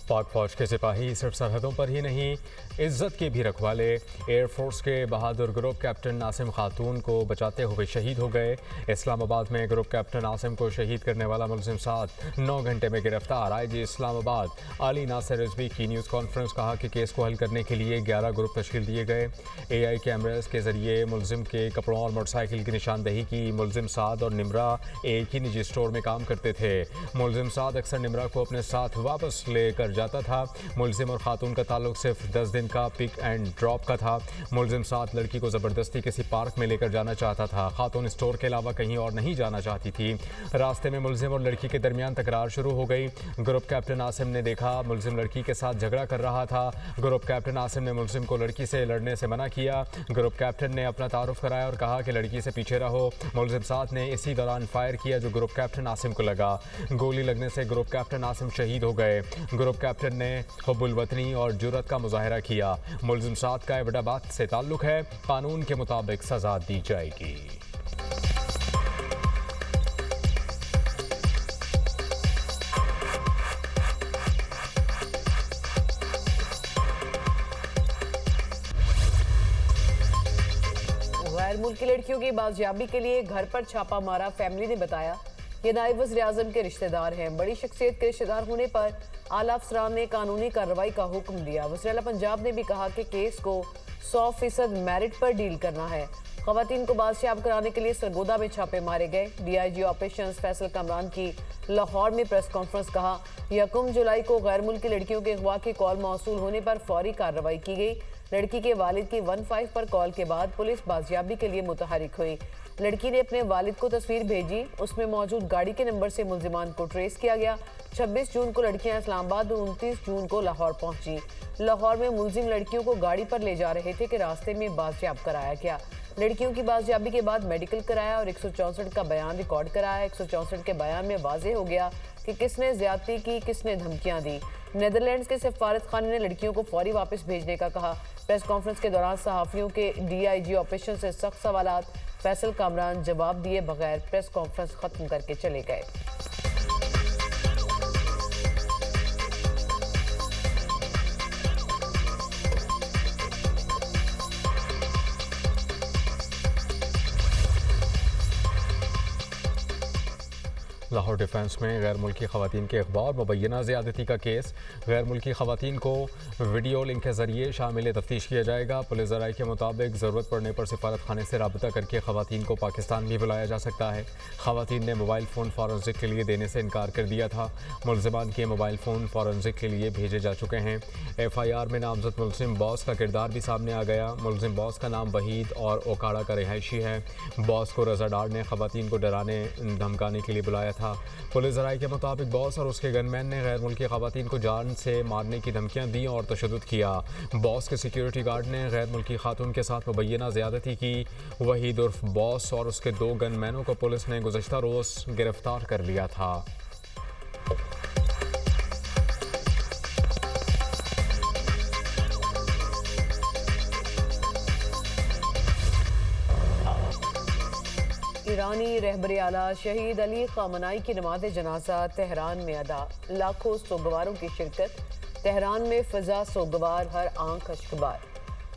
पाक फौज के सिपाही सिर्फ सरहदों पर ही नहीं, इज्जत के भी रखवाले। एयरफोर्स के बहादुर ग्रुप कैप्टन नासिम खातून को बचाते हुए शहीद हो गए। इस्लामाबाद में ग्रुप कैप्टन नासिम को शहीद करने वाला मुलजिम साथ 9 घंटे में गिरफ्तार। आईजी इस्लामाबाद अली नासिर रिजवी की न्यूज़ कॉन्फ्रेंस कहा कि केस को हल करने के लिए 11 ग्रुप तश्कील दिए गए। AI कैमरास के जरिए मुलजिम के कपड़ों और मोटरसाइकिल की निशानदेही की। मुलजिम साद और निमरा एक ही निजी स्टोर में काम करते थे। मुलजिम साद अक्सर निमरा को अपने साथ वापस लेकर जाता था। मुलजिम और खातून का ताल्लुक सिर्फ 10 दिन का पिक एंड ड्रॉप का था। मुलजिम साथ लड़की को ज़बरदस्ती किसी पार्क में लेकर जाना चाहता था। खातून स्टोर के अलावा कहीं और नहीं जाना चाहती थी। रास्ते में मुलजिम और लड़की के दरमियान तकरार शुरू हो गई। ग्रुप कैप्टन नासिम ने देखा मुलजिम लड़की के साथ झगड़ा कर रहा था। ग्रुप कैप्टन नासिम ने मुलजिम को लड़की से लड़ने से मना किया। ग्रुप कैप्टन ने अपना तारुफ कराया और कहा कि लड़की से पीछे रहो। मुलजिम साथ ने इसी दौरान फायर किया जो ग्रुप कैप्टन नासिम को लगा। गोली लगने से ग्रुप कैप्टन नासिम शहीद हो गए। ग्रुप कैप्टन ने हुब्बुल वतनी और जुर्रत का मुजाहिरा किया। मुलजिम साथ का एबटाबाद से ताल्लुक है, कानून के मुताबिक सजा दी जाएगी। गैर मुल्की लड़कियों की बाजियाबी के लिए घर पर छापा मारा। फैमिली ने बताया ये नायब वज़ीर आज़म के रिश्तेदार हैं। बड़ी शख्सियत के रिश्तेदार होने पर आला अफसरान ने कानूनी कार्रवाई का हुक्म दिया। वज़ीर आला पंजाब ने भी कहा कि केस को 100% मेरिट पर डील करना है। ख़वातीन को बाजियाब कराने के लिए सरगोदा में छापे मारे गए। DIG ऑपरेशंस फैसल कामरान की लाहौर में प्रेस कॉन्फ्रेंस कहा 1 जुलाई को गैर मुल्की लड़कियों के अगवा की कॉल मौसूल होने पर फौरी कार्रवाई की गई। लड़की के वालिद की 15 पर कॉल के बाद पुलिस बाजियाबी के लिए मुतहरिक हुई। लड़की ने अपने वालिद को तस्वीर भेजी, उसमें मौजूद गाड़ी के नंबर से मुलजिमान को ट्रेस किया गया। 26 जून को लड़कियां इस्लामाबाद और 29 जून को लाहौर पहुंची। लाहौर में मुलजिम लड़कियों को गाड़ी पर ले जा रहे थे कि रास्ते में बाजियाब कराया गया। लड़कियों की बाजियाबी के बाद मेडिकल कराया और 164 का बयान रिकॉर्ड कराया। 164 के बयान में वाज़ेह हो गया कि किसने ज्यादती की, किसने धमकियां दी। नीदरलैंड्स के सफारत खाने ने लड़कियों को फौरी वापस भेजने का कहा। प्रेस कॉन्फ्रेंस के दौरान सहाफ़ियों के DIG ऑपरेशन से सख्त सवालात। फैसल कामरान जवाब दिए बगैर प्रेस कॉन्फ्रेंस खत्म करके चले गए। लाहौर डिफेंस में गैर मुल्की ख़वातीन के अखबार और मुबैना ज़्यादती का केस। गैर मुल्की ख़वातीन को वीडियो लिंक के ज़रिए शामिल तफ्तीश किया जाएगा। पुलिस ज़राए के मुताबिक ज़रूरत पड़ने पर सिफारत खाने से रब्ता करके ख़वातीन को पाकिस्तान भी बुलाया जा सकता है। ख़वातीन ने मोबाइल फ़ोन फॉरेंसिक के लिए देने से इनकार कर दिया था। मुलज़िमान के मोबाइल फ़ोन फॉरेंसिक के लिए भेजे जा चुके हैं। FIR में नामजद मुलजिम बॉस का किरदार भी सामने आ गया। मुलजिम बॉस का नाम वहीद और ओकाड़ा का रिहायशी है। बॉस को रज़ा डार ने ख़वातीन को डराने धमकाने के लिए बुलाया था। पुलिस ज़राए के मुताबिक बॉस और उसके गनमैन ने गैर मुल्की ख़वातीन को जान से मारने की धमकियां दी और तशद्दुद किया। बॉस के सिक्योरिटी गार्ड ने गैर मुल्की खातून के साथ मुबैना ज़्यादती की। वहीद उर्फ बॉस और उसके 2 गनमैनों को पुलिस ने गुज़श्ता रोज़ गिरफ्तार कर लिया था। ईरानी रहबर आला शहीद अली खामनाई की नमाज जनाजा तेहरान में अदा। लाखों सोगवारों की शिरकत। तेहरान में फ़ज़ा सोगवार, हर आंख अश्कबार।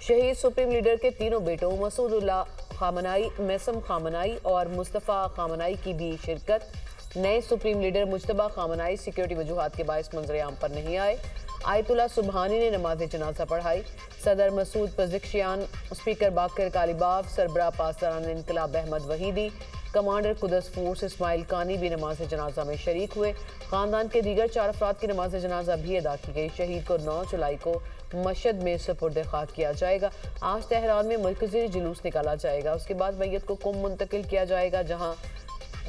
शहीद सुप्रीम लीडर के तीनों बेटों मसूदुल्लाह खामनाई, मैसम खामनाई और मुस्तफ़ा खामनाई की भी शिरकत। नए supreme leader Mojtaba Khamenei security वजूहात के बायस मंजर-ए-आम पर नहीं आए। आयतुल्लाह सुबहानी ने नमाज जनाजा पढ़ाई। सदर मसूद पज़िक्शियान, स्पीकर बाकर कालिबाफ, सरबराह पासदारान इनकलाब अहमद वहीदी, कमांडर कुदस फोर्स इस्माइल कानी भी नमाज जनाजा में शरीक हुए। ख़ानदान के दीगर 4 अफराद की नमाज जनाजा भी अदा की गई। शहीद को 9 जुलाई को मशहद में सुपुर्द खाक किया जाएगा। आज तेहरान में मरकज़ी जुलूस निकाला जाएगा। उसके बाद मैयत को कुम मुंतकिल किया जाएगा, जहाँ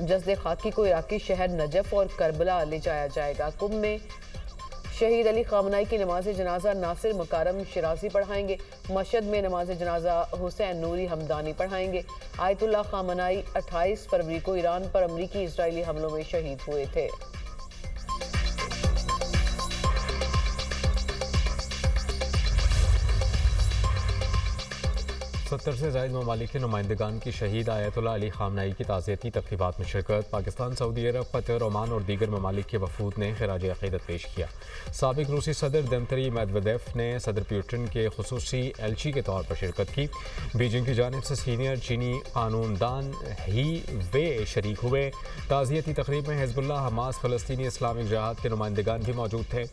जस्द खाकी को इराकी शहर नजफ और करबला ले जाया जाएगा। कुम में शहीद अली खामनाई की नमाज जनाजा नासिर मकारम शिराजी पढ़ाएंगे। मशहद में नमाज जनाजा हुसैन नूरी हमदानी पढ़ाएंगे। आयतुल्लाह खामनाई 28 फरवरी को ईरान पर अमरीकी इजरायली हमलों में शहीद हुए थे। 70 से ज़ायद ममालिक के नुमाइंदगान की शहीद आयतुल्लाह अली ख़ामनाई की ताज़ियती तक़रीबात में शिरकत। पाकिस्तान, सऊदी अरब, कतर, ओमान और दीगर ममालिक के वफूद ने खिराज अक़ीदत पेश किया। साबिक़ रूसी सदर दिमित्री मेदवेदेव ने सदर पुतिन के खुसूसी एलची के तौर पर शिरकत की। बीजिंग की जानिब से सीनियर चीनी कानूनदान ही वे शरीक हुए। ताज़ियती तक़रीब में हिज़्बुल्लाह, हमास, फ़लस्तीनी इस्लामिक जिहाद के नुमाइंदगान भी मौजूद थे।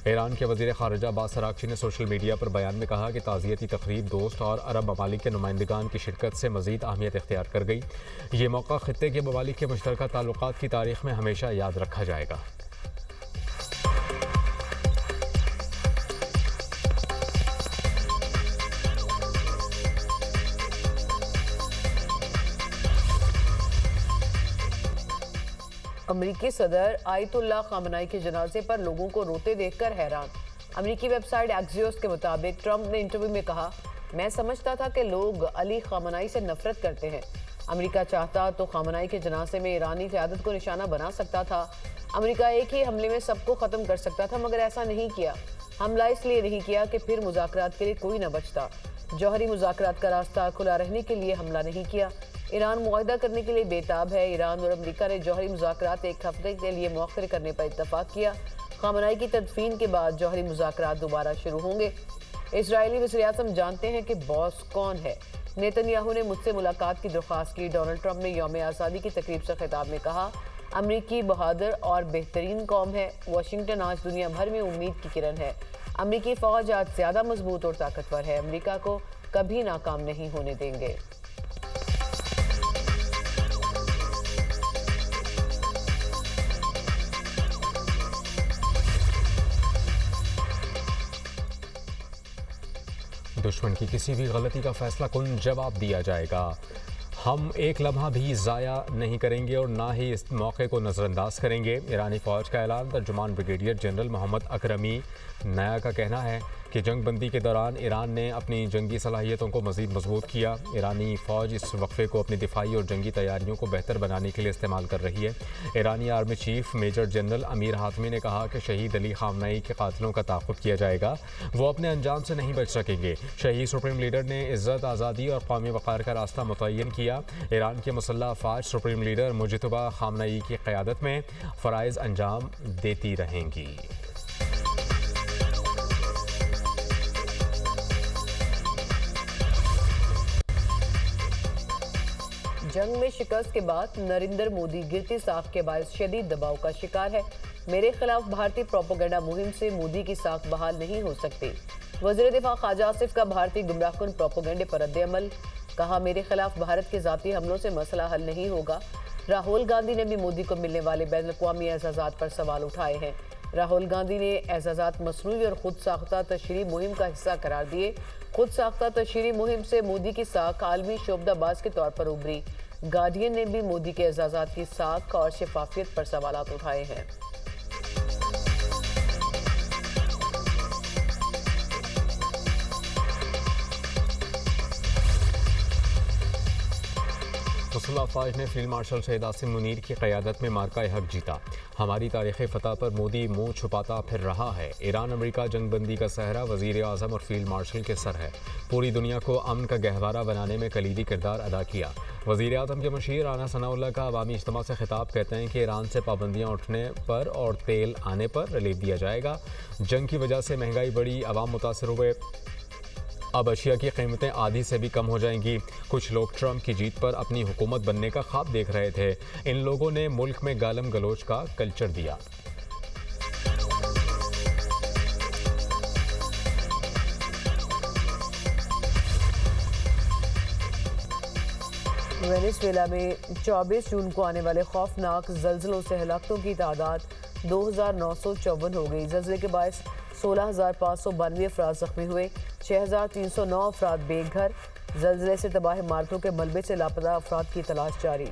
ईरान के वज़ीर ख़ारिजा अब्बास अराग़ची ने सोशल मीडिया पर बयान में कहा कि ताज़ियती तक़रीब दोस्त और अरब ममालिक के नुमाइंदगान की शिरकत से मज़ीद अहमियत इख्तियार कर गई। ये मौका ख़ित्ते के ममालिक के मुश्तरका ताल्लुकात की तारीख़ में हमेशा याद रखा जाएगा। अमरीकी सदर आयतुल्लाह ख़ामनाई के जनाजे पर लोगों को रोते देखकर हैरान। अमरीकी वेबसाइट एक्सियोस के मुताबिक ट्रंप ने इंटरव्यू में कहा, मैं समझता था कि लोग अली ख़ामनाई से नफरत करते हैं। अमेरिका चाहता तो ख़ामनाई के जनाजे में ईरानी क़यादत को निशाना बना सकता था। अमेरिका एक ही हमले में सबको ख़त्म कर सकता था, मगर ऐसा नहीं किया। हमला इसलिए नहीं किया कि फिर मुज़ाकरात के लिए कोई न बचता। जौहरी मुज़ाकरात का रास्ता खुला रहने के लिए हमला नहीं किया। ईरान मुआहदा करने के लिए बेताब है। ईरान और अमेरिका ने जौहरी मुज़ाकरात एक हफ्ते के लिए मौखर करने पर इत्तफाक किया। ख़ामनाई की तदफीन के बाद जौहरी मुज़ाकरात दोबारा शुरू होंगे। इजरायली वज़ीर-ए-आज़म जानते हैं कि बॉस कौन है। नेतन्याहू ने मुझसे मुलाकात की दरख्वास्त की। डोनाल्ड ट्रंप ने यौम आज़ादी की तकरीब से खिताब में कहा, अमरीकी बहादुर और बेहतरीन कौम है। वाशिंगटन आज दुनिया भर में उम्मीद की किरण है। अमरीकी फ़ौज आज ज़्यादा मजबूत और ताकतवर है। अमरीका को कभी नाकाम नहीं होने देंगे। दुश्मन की किसी भी गलती का फैसला कुन जवाब दिया जाएगा। हम एक लम्हा भी ज़ाया नहीं करेंगे और ना ही इस मौके को नज़रअंदाज करेंगे। ईरानी फ़ौज का ऐलान। तर्जुमान ब्रिगेडियर जनरल मोहम्मद अकरमी नया का कहना है कि जंग बंदी के दौरान ईरान ने अपनी जंगी सलाहियतों को मज़ीद मजबूत किया। ईरानी फ़ौज इस वक्फे को अपनी दिफाई और जंगी तैयारियों को बेहतर बनाने के लिए इस्तेमाल कर रही है। ईरानी army chief major general Amir Hatami ने कहा कि शहीद अली ख़ामनाई के कातिलों का ताक़ुब किया जाएगा। वो अपने अंजाम से नहीं बच सकेंगे। शहीद सुप्रीम लीडर ने इज़्ज़त, आज़ादी और कौमी वक़ार का रास्ता मुतय्यन किया। ईरान के मुसल्लह अफ़वाज सुप्रीम लीडर मुज्तबा ख़ामनाई की क़यादत में फ़राइज़ अंजाम देती रहेंगी। जंग में शिकस्त के बाद नरेंद्र मोदी गिरती साख के बायस शदीद दबाव का शिकार है। मेरे खिलाफ भारतीय प्रोपेगेंडा मुहिम से मोदी की साख बहाल नहीं हो सकती। वज़ीर दिफा ख्वाजा आसिफ का भारतीय गुमराहकुन प्रोपेगेंडे पर रद्द-ए-अमल। कहा, मेरे खिलाफ भारत के ज़ाती हमलों से मसला हल नहीं होगा। राहुल गांधी ने भी मोदी को मिलने वाले बैनुल-अक़वामी एज़ाज़ात पर सवाल उठाए हैं। राहुल गांधी ने एज़ाज़ात मसनूई और खुद साख्ता तशरीह मुहिम का हिस्सा करार दिए। खुद साख्ता तशरीह मुहिम से मोदी की साख आलमी शोबदाबाज के तौर पर उभरी। गार्डियन ने भी मोदी के एज़ाज़ात की साख और शफाफियत पर सवालात उठाए हैं। मुसल्लह अफ़वाज ने फील्ड मार्शल शहीद आसिम मुनीर की क़यादत में मार्का हक जीता। हमारी तारीख़ फ़तह पर मोदी मुँह छुपाता फिर रहा है। ईरान अमेरिका जंग बंदी का सहरा वज़ीर आज़म और फील्ड मार्शल के सर है। पूरी दुनिया को अमन का गहवारा बनाने में कलीदी किरदार अदा किया। वज़ीर आज़म के मशीर राना सनाउल्लाह का अवामी इज्तिमा से खिताब। कहते हैं कि ईरान से पाबंदियाँ उठने पर और तेल आने पर रिलीफ दिया जाएगा। जंग की वजह से महंगाई बढ़ी, अवाम मुतासर हुए। अब अशिया की कीमतें आधी से भी कम हो जाएंगी। कुछ लोग ट्रंप की जीत पर अपनी हुकूमत बनने का ख्वाब देख रहे थे। इन लोगों ने मुल्क में गालम गलोच का कल्चर दिया। वेनेजुएला में 24 जून को आने वाले खौफनाक जल्जलों से हलाकतों की तादाद 2954 हो गई। जल्जले के बायस 16,592 अफराद जख्मी हुए। 6,309 अफराद बेघर। जल्जले से तबाह इमारतों के मलबे से लापता अफराद की तलाश जारी।